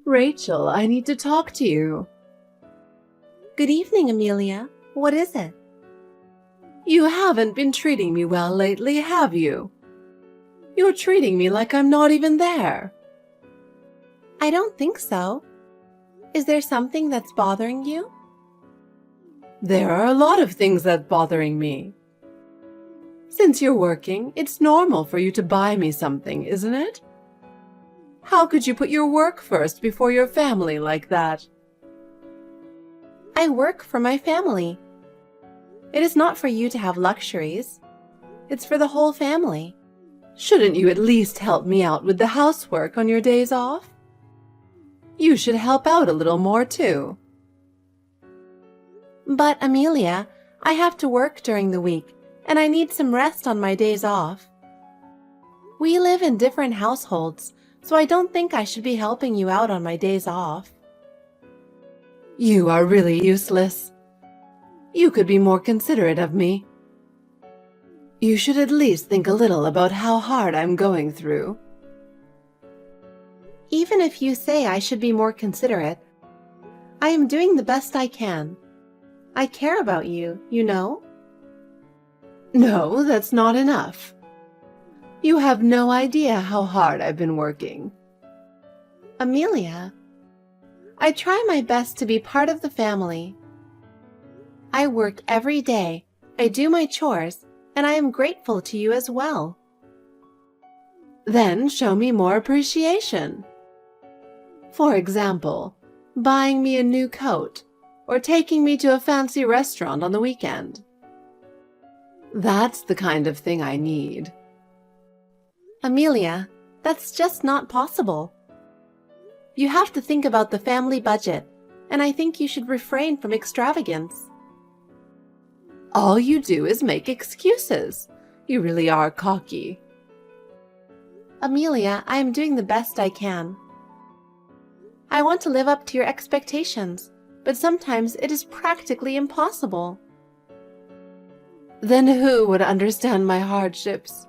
Rachel, I need to talk to you. Good evening, Amelia. What is it? You haven't been treating me well lately, have you? You're treating me like I'm not even there. I don't think so. Is there something that's bothering you? There are a lot of things that's bothering me. Since you're working, it's normal for you to buy me something, isn't it? How could you put your work first before your family like that? I work for my family. It is not for you to have luxuries. It's for the whole family. Shouldn't you at least help me out with the housework on your days off? You should help out a little more too. But, Amelia, I have to work during the week, and I need some rest on my days off. We live in different households, so I don't think I should be helping you out on my days off. You are really useless. You could be more considerate of me. You should at least think a little about how hard I'm going through. Even if you say I should be more considerate, I am doing the best I can. I care about you, you know? No, that's not enough. You have no idea how hard I've been working. Amelia, I try my best to be part of the family. I work every day, I do my chores, and I am grateful to you as well. Then show me more appreciation. For example, buying me a new coat or taking me to a fancy restaurant on the weekend. That's the kind of thing I need. Amelia, that's just not possible. You have to think about the family budget, and I think you should refrain from extravagance. All you do is make excuses. You really are cocky. Amelia, I am doing the best I can. I want to live up to your expectations, but sometimes it is practically impossible. Then who would understand my hardships?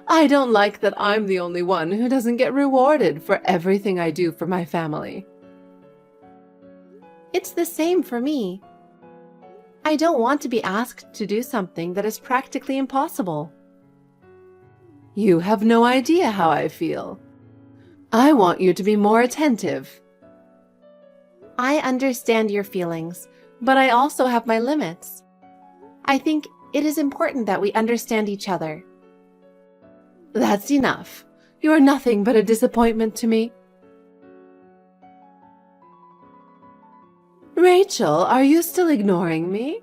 I don't like that I'm the only one who doesn't get rewarded for everything I do for my family. It's the same for me. I don't want to be asked to do something that is practically impossible. You have no idea how I feel. I want you to be more attentive. I understand your feelings, but I also have my limits. I think it is important that we understand each other. That's enough. You are nothing but a disappointment to me. Rachel, are you still ignoring me?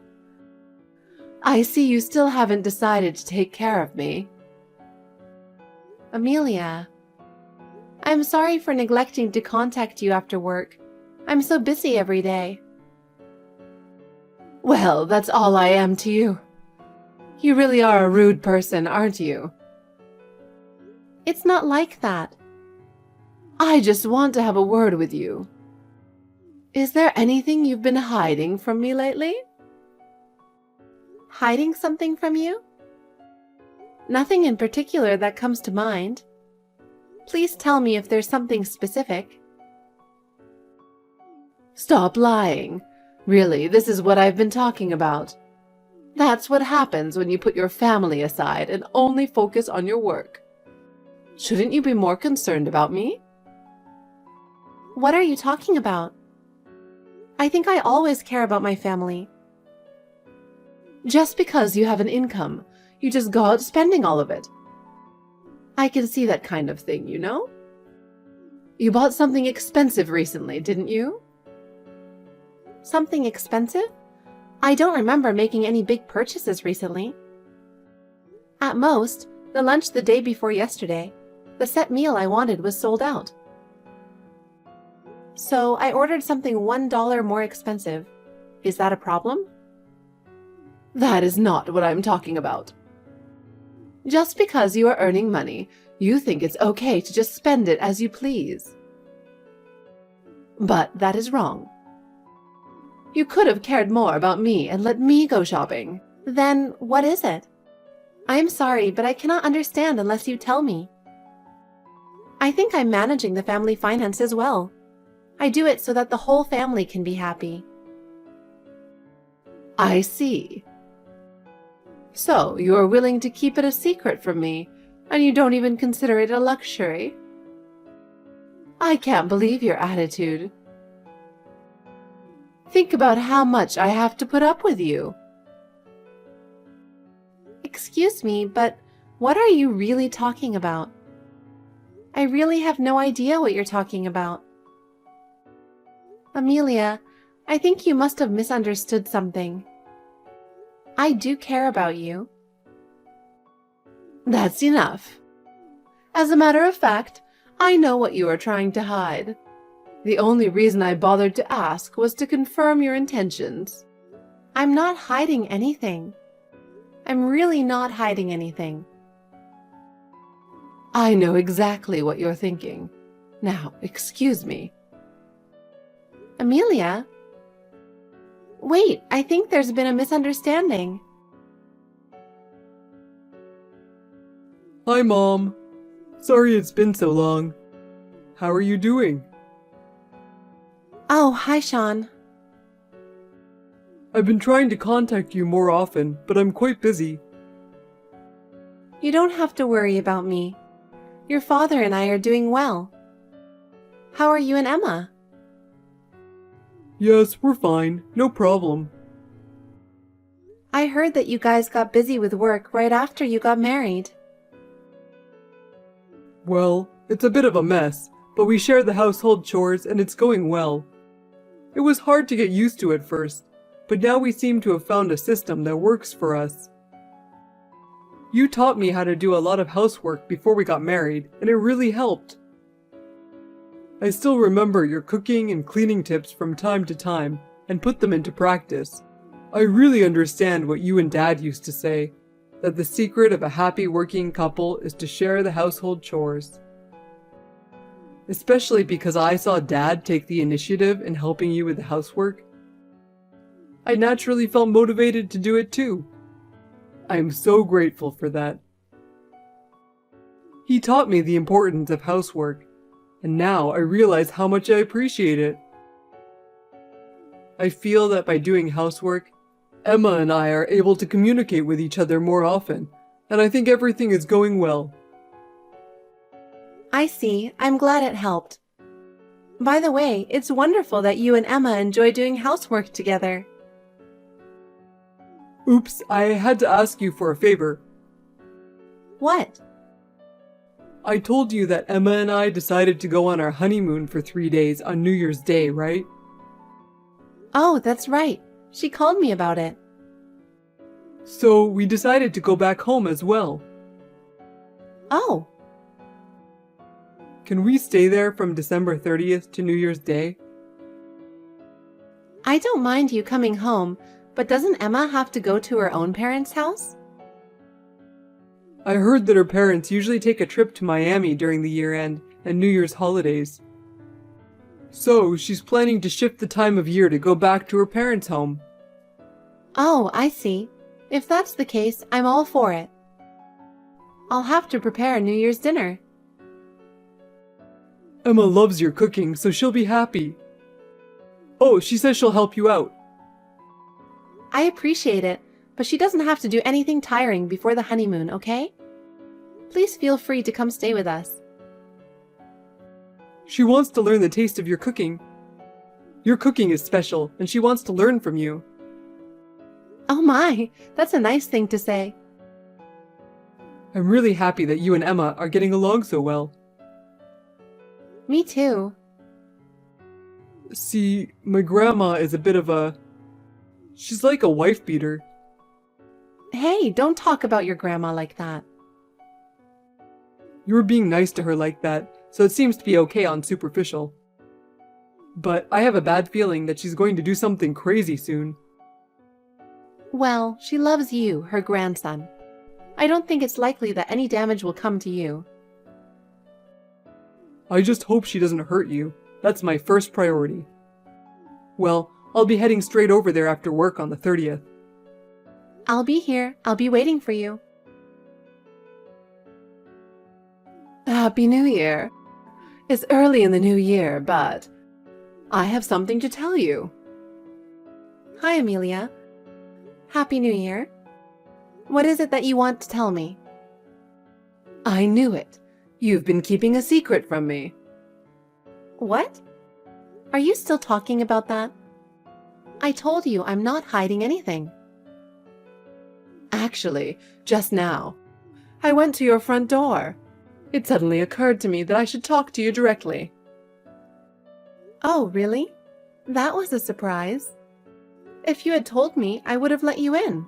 I see you still haven't decided to take care of me. Amelia, I'm sorry for neglecting to contact you after work. I'm so busy every day. Well, that's all I am to you. You really are a rude person, aren't you? It's not like that. I just want to have a word with you. Is there anything you've been hiding from me lately? Hiding something from you? Nothing in particular that comes to mind. Please tell me if there's something specific. Stop lying. Really, this is what I've been talking about. That's what happens when you put your family aside and only focus on your work. Shouldn't you be more concerned about me? What are you talking about? I think I always care about my family. Just because you have an income, you just go out spending all of it. I can see that kind of thing, you know? You bought something expensive recently, didn't you? Something expensive? I don't remember making any big purchases recently. At most, the lunch the day before yesterday, the set meal I wanted was sold out. So I ordered something $1 more expensive. Is that a problem? That is not what I'm talking about. Just because you are earning money, you think it's okay to just spend it as you please. But that is wrong. You could have cared more about me and let me go shopping. Then what is it? I'm sorry, but I cannot understand unless you tell me. I think I'm managing the family finances well. I do it so that the whole family can be happy. I see. So, you are willing to keep it a secret from me, and you don't even consider it a luxury? I can't believe your attitude. Think about how much I have to put up with you. Excuse me, but what are you really talking about? I really have no idea what you're talking about. Amelia, I think you must have misunderstood something. I do care about you. That's enough. As a matter of fact, I know what you are trying to hide. The only reason I bothered to ask was to confirm your intentions. I'm not hiding anything. I'm really not hiding anything. I know exactly what you're thinking. Now, excuse me. Amelia? Wait, I think there's been a misunderstanding. Hi, Mom. Sorry it's been so long. How are you doing? Oh, hi, Sean. I've been trying to contact you more often, but I'm quite busy. You don't have to worry about me. Your father and I are doing well. How are you and Emma? Yes, we're fine. No problem. I heard that you guys got busy with work right after you got married. Well, it's a bit of a mess, but we share the household chores and it's going well. It was hard to get used to at first, but now we seem to have found a system that works for us. You taught me how to do a lot of housework before we got married, and it really helped. I still remember your cooking and cleaning tips from time to time and put them into practice. I really understand what you and Dad used to say, that the secret of a happy working couple is to share the household chores. Especially because I saw Dad take the initiative in helping you with the housework. I naturally felt motivated to do it too. I am so grateful for that. He taught me the importance of housework, and now I realize how much I appreciate it. I feel that by doing housework, Emma and I are able to communicate with each other more often, and I think everything is going well. I see. I'm glad it helped. By the way, it's wonderful that you and Emma enjoy doing housework together. Oops, I had to ask you for a favor. What? I told you that Emma and I decided to go on our honeymoon for 3 days on New Year's Day, right? Oh, that's right. She called me about it. So we decided to go back home as well. Oh, Can we stay there from December 30th to New Year's Day? I don't mind you coming home, but doesn't Emma have to go to her own parents' house? I heard that her parents usually take a trip to Miami during the year-end and New Year's holidays. So she's planning to shift the time of year to go back to her parents' home. Oh, I see. If that's the case, I'm all for it. I'll have to prepare New Year's dinner. Emma loves your cooking, so she'll be happy. Oh, she says she'll help you out. I appreciate it, but she doesn't have to do anything tiring before the honeymoon, okay? Please feel free to come stay with us. She wants to learn the taste of your cooking. Your cooking is special, and she wants to learn from you. Oh my, that's a nice thing to say. I'm really happy that you and Emma are getting along so well. Me too. See, my grandma is a bit of a... She's like a wife beater. Hey, don't talk about your grandma like that. You were being nice to her like that, so it seems to be okay on superficial. But I have a bad feeling that she's going to do something crazy soon. Well, she loves you, her grandson. I don't think it's likely that any damage will come to you. I just hope she doesn't hurt you. That's my first priority. Well, I'll be heading straight over there after work on the 30th. I'll be here. I'll be waiting for you. Happy New Year. It's early in the new year, but I have something to tell you. Hi, Amelia. Happy New Year. What is it that you want to tell me? I knew it. You've been keeping a secret from me. What? Are you still talking about that? I told you I'm not hiding anything. Actually, just now, I went to your front door. It suddenly occurred to me that I should talk to you directly. Oh, really? That was a surprise. If you had told me, I would have let you in.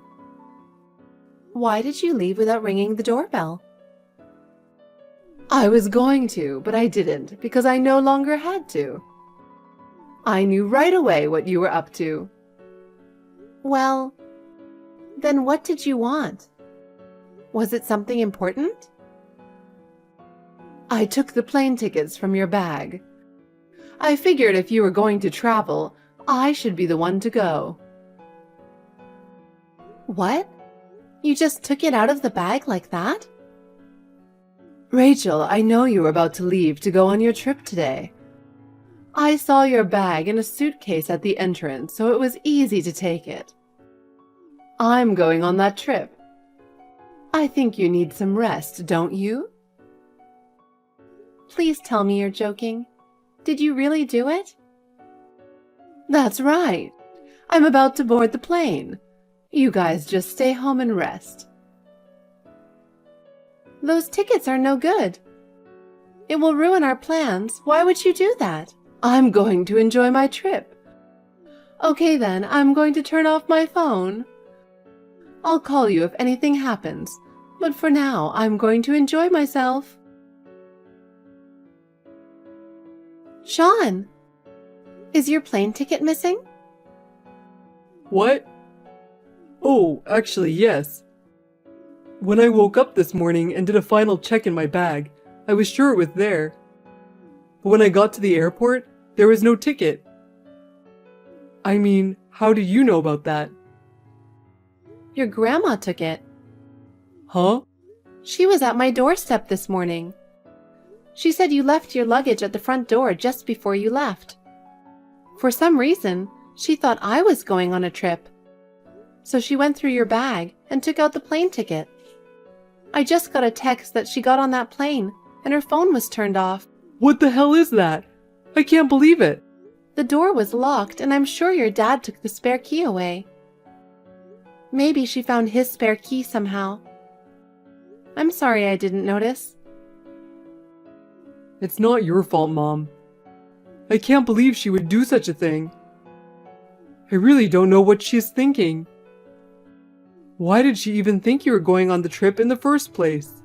Why did you leave without ringing the doorbell? I was going to, but I didn't because I no longer had to. I knew right away what you were up to. Well, then what did you want? Was it something important? I took the plane tickets from your bag. I figured if you were going to travel, I should be the one to go. What? You just took it out of the bag like that? Rachel, I know you were about to leave to go on your trip today. I saw your bag in a suitcase at the entrance, so it was easy to take it. I'm going on that trip. I think you need some rest, don't you? Please tell me you're joking. Did you really do it? That's right. I'm about to board the plane. You guys just stay home and rest. Those tickets are no good. It will ruin our plans. Why would you do that? I'm going to enjoy my trip. Okay then, I'm going to turn off my phone. I'll call you if anything happens, but for now, I'm going to enjoy myself. Sean, is your plane ticket missing? What? Oh, actually, yes. When I woke up this morning and did a final check in my bag, I was sure it was there. But when I got to the airport, there was no ticket. I mean, how do you know about that? Your grandma took it. Huh? She was at my doorstep this morning. She said you left your luggage at the front door just before you left. For some reason, she thought I was going on a trip. So she went through your bag and took out the plane ticket. I just got a text that she got on that plane and her phone was turned off. What the hell is that? I can't believe it. The door was locked and I'm sure your dad took the spare key away. Maybe she found his spare key somehow. I'm sorry I didn't notice. It's not your fault, Mom. I can't believe she would do such a thing. I really don't know what she's thinking. Why did she even think you were going on the trip in the first place?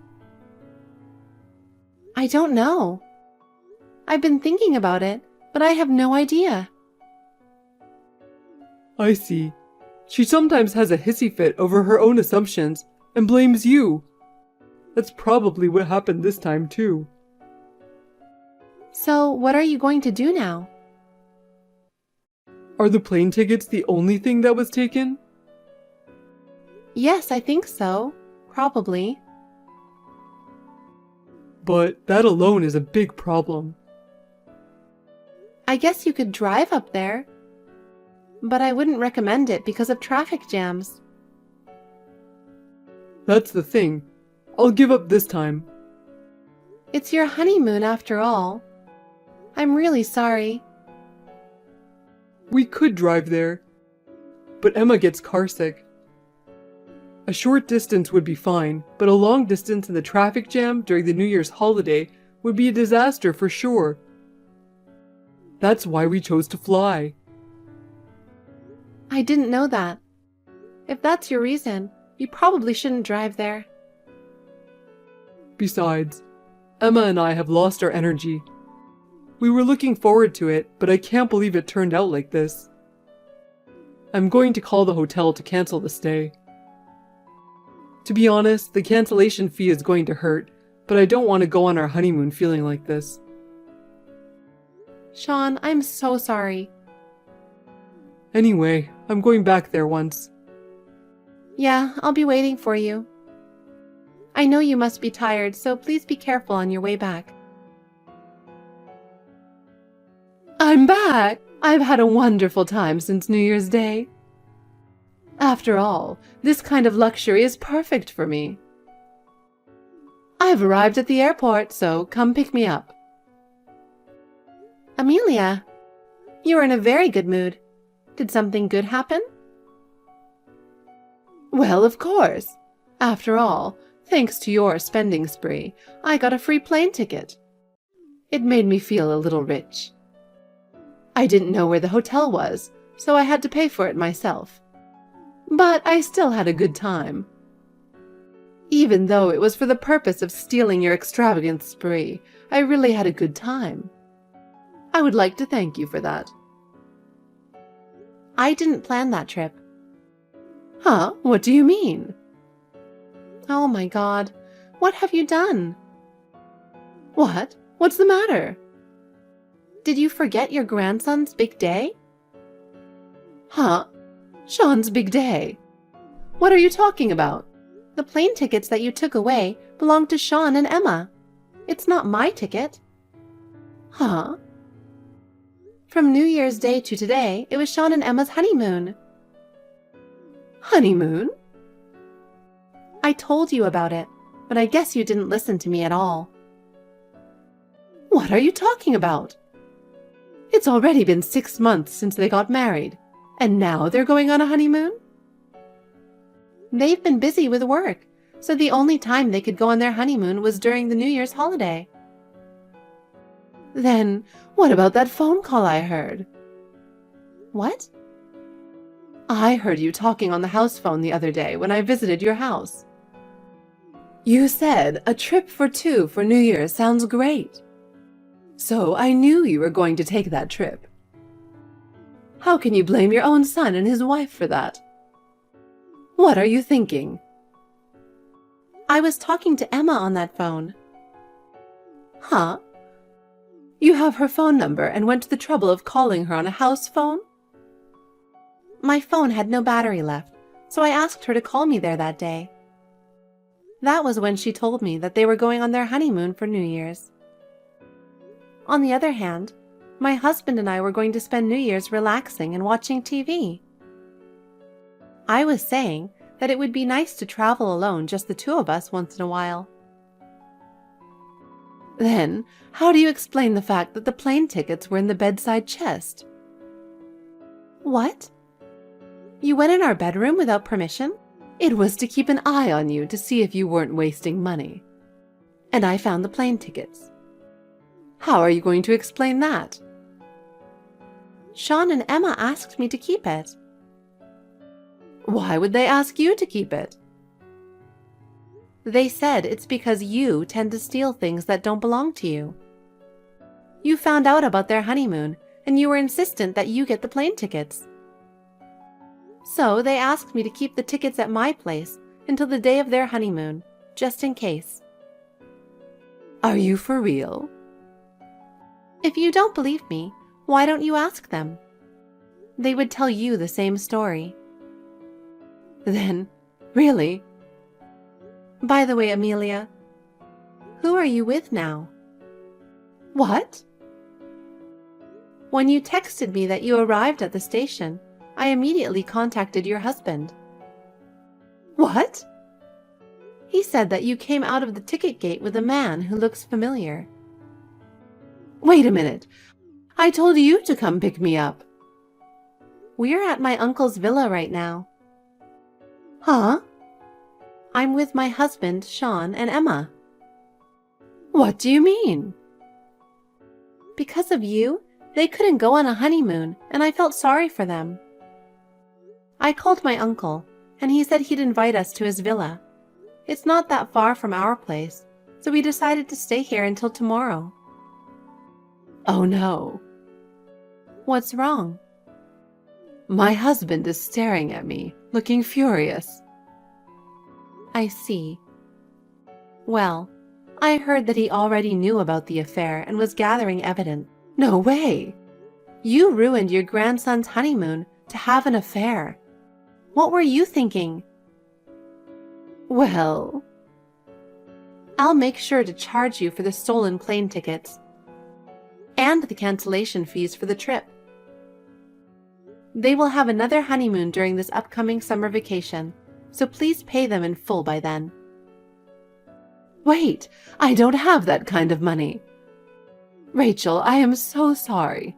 I don't know. I've been thinking about it, but I have no idea. I see. She sometimes has a hissy fit over her own assumptions and blames you. That's probably what happened this time too. So, what are you going to do now? Are the plane tickets the only thing that was taken? Yes, I think so. Probably. But that alone is a big problem. I guess you could drive up there. But I wouldn't recommend it because of traffic jams. That's the thing. I'll give up this time. It's your honeymoon after all. I'm really sorry. We could drive there, but Emma gets carsick. A short distance would be fine, but a long distance in the traffic jam during the New Year's holiday would be a disaster for sure. That's why we chose to fly. I didn't know that. If that's your reason, you probably shouldn't drive there. Besides, Emma and I have lost our energy. We were looking forward to it, but I can't believe it turned out like this. I'm going to call the hotel to cancel the stay. To be honest, the cancellation fee is going to hurt, but I don't want to go on our honeymoon feeling like this. Sean, I'm so sorry. Anyway, I'm going back there once. Yeah, I'll be waiting for you. I know you must be tired, so please be careful on your way back. I'm back! I've had a wonderful time since New Year's Day. After all, this kind of luxury is perfect for me. I've arrived at the airport, so come pick me up. Amelia, you are in a very good mood. Did something good happen? Well, of course. After all, thanks to your spending spree, I got a free plane ticket. It made me feel a little rich. I didn't know where the hotel was, so I had to pay for it myself. But I still had a good time. Even though it was for the purpose of stealing your extravagant spree, I really had a good time. I would like to thank you for that. I didn't plan that trip. Huh? What do you mean? Oh my God, what have you done? What? What's the matter? Did you forget your grandson's big day? Huh? Sean's big day? What are you talking about? The plane tickets that you took away belong to Sean and Emma. It's not my ticket. Huh? From New Year's Day to today, it was Sean and Emma's honeymoon. Honeymoon? I told you about it, but I guess you didn't listen to me at all. What are you talking about? It's already been 6 months since they got married, and now they're going on a honeymoon? They've been busy with work, so the only time they could go on their honeymoon was during the New Year's holiday. Then, what about that phone call I heard? What? I heard you talking on the house phone the other day when I visited your house. You said a trip for two for New Year's sounds great. So I knew you were going to take that trip. How can you blame your own son and his wife for that? What are you thinking? I was talking to Emma on that phone. Huh? You have her phone number and went to the trouble of calling her on a house phone? My phone had no battery left, so I asked her to call me there that day. That was when she told me that they were going on their honeymoon for New Year's. On the other hand, my husband and I were going to spend New Year's relaxing and watching TV. I was saying that it would be nice to travel alone, just the two of us, once in a while. Then, how do you explain the fact that the plane tickets were in the bedside chest? What? You went in our bedroom without permission? It was to keep an eye on you to see if you weren't wasting money. And I found the plane tickets. How are you going to explain that? Sean and Emma asked me to keep it. Why would they ask you to keep it? They said it's because you tend to steal things that don't belong to you. You found out about their honeymoon, and you were insistent that you get the plane tickets. So they asked me to keep the tickets at my place until the day of their honeymoon, just in case. Are you for real? If you don't believe me, why don't you ask them? They would tell you the same story. Then, really? By the way, Amelia, who are you with now? What? When you texted me that you arrived at the station, I immediately contacted your husband. What? He said that you came out of the ticket gate with a man who looks familiar. Wait a minute. I told you to come pick me up. We're at my uncle's villa right now. Huh? I'm with my husband, Sean, and Emma. What do you mean? Because of you, they couldn't go on a honeymoon, and I felt sorry for them. I called my uncle, and he said he'd invite us to his villa. It's not that far from our place, so we decided to stay here until tomorrow. Oh no. What's wrong? My husband is staring at me, looking furious. I see. Well, I heard that he already knew about the affair and was gathering evidence. No way! You ruined your grandson's honeymoon to have an affair. What were you thinking? Well, I'll make sure to charge you for the stolen plane tickets and the cancellation fees for the trip. They will have another honeymoon during this upcoming summer vacation, so please pay them in full by then. Wait, I don't have that kind of money. Rachel, I am so sorry.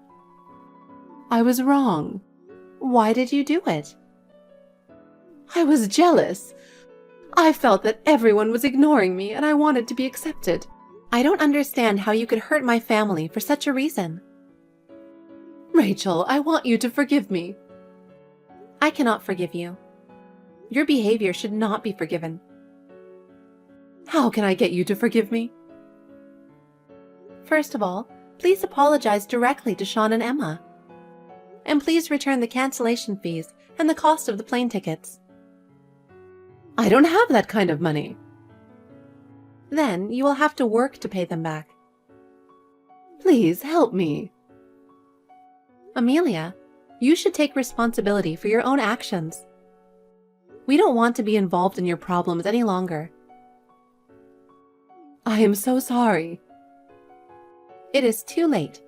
I was wrong. Why did you do it? I was jealous. I felt that everyone was ignoring me and I wanted to be accepted. I don't understand how you could hurt my family for such a reason. Rachel, I want you to forgive me. I cannot forgive you. Your behavior should not be forgiven. How can I get you to forgive me? First of all, please apologize directly to Sean and Emma. And please return the cancellation fees and the cost of the plane tickets. I don't have that kind of money. Then you will have to work to pay them back. Please help me. Amelia, you should take responsibility for your own actions. We don't want to be involved in your problems any longer. I am so sorry. It is too late.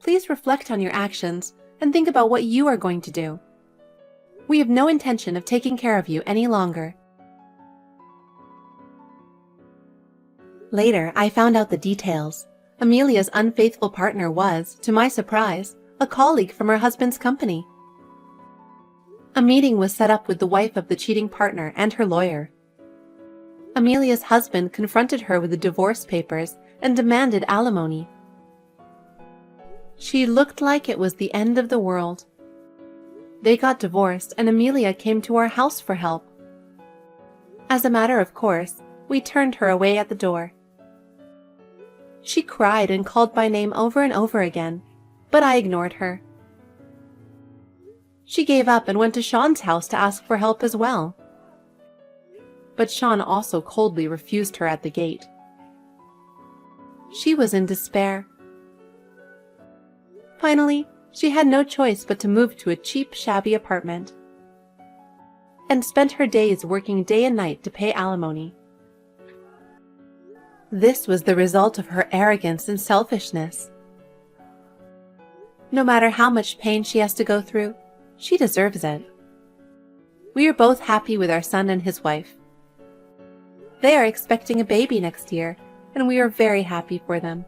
Please reflect on your actions and think about what you are going to do. We have no intention of taking care of you any longer. Later, I found out the details. Amelia's unfaithful partner was, to my surprise, a colleague from her husband's company. A meeting was set up with the wife of the cheating partner and her lawyer. Amelia's husband confronted her with the divorce papers and demanded alimony. She looked like it was the end of the world. They got divorced and Amelia came to our house for help. As a matter of course, we turned her away at the door. She cried and called by name over and over again, but I ignored her. She gave up and went to Sean's house to ask for help as well. But Sean also coldly refused her at the gate. She was in despair. Finally, she had no choice but to move to a cheap, shabby apartment and spent her days working day and night to pay alimony. This was the result of her arrogance and selfishness. No matter how much pain she has to go through, she deserves it. We are both happy with our son and his wife. They are expecting a baby next year, and we are very happy for them.